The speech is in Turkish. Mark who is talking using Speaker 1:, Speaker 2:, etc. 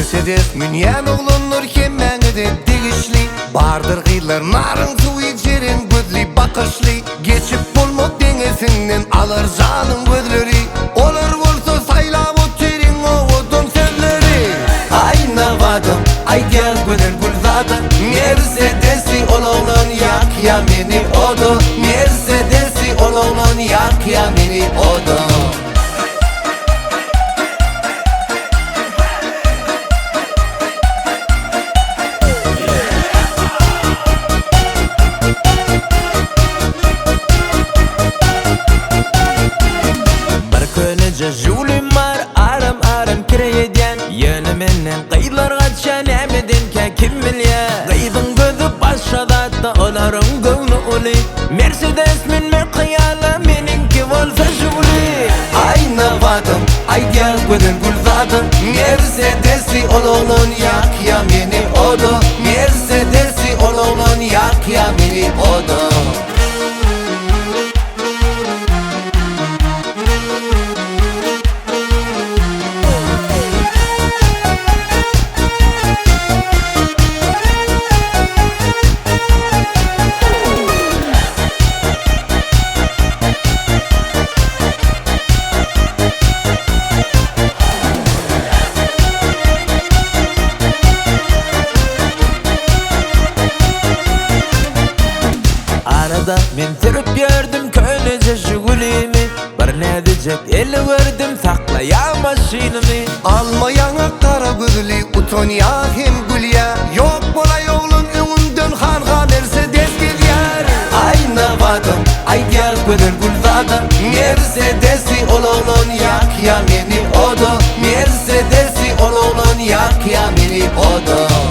Speaker 1: Mercedes münyen oğlanırken meni de degişli. Bardır gıylar narın suyu jerin gözli bakışlı. Geçip bulmak dengesinden alır canın gözleri. Olur bolsa saylap öterin oğudun sözleri. Ayna vadım, ay gel güler gülzadı. Mercedes'i oğlan yak ya meni odu. Mercedes'i oğlan yak ya meni odu.
Speaker 2: Julim var aram aram kireyden Yönü menden kıylar kaçan emedin ke kim bilye Gıybın gözü başada da olarım gönlü uli Mercedes min mi kıyala meninki olsa juli
Speaker 1: Ayna vadım, ay gel gülen gülzadı. Mercedes'i oğlan yak ya meni odu. Mercedes'i oğlan yak ya meni odu.
Speaker 2: Arada men tirip gördüm köylece jugulimi Bir ne diyecek eli gördüm saklaya maşinimi
Speaker 1: Almayana kara gözlü uton ya hem gül ya. Yok bolay oğlun önünden harga Mercedes gelyer. Ayna vadım, ay gel güler gülzadı. Mercedes'i oğlan yak ya meni odu. Mercedes'i oğlan yak ya meni odu.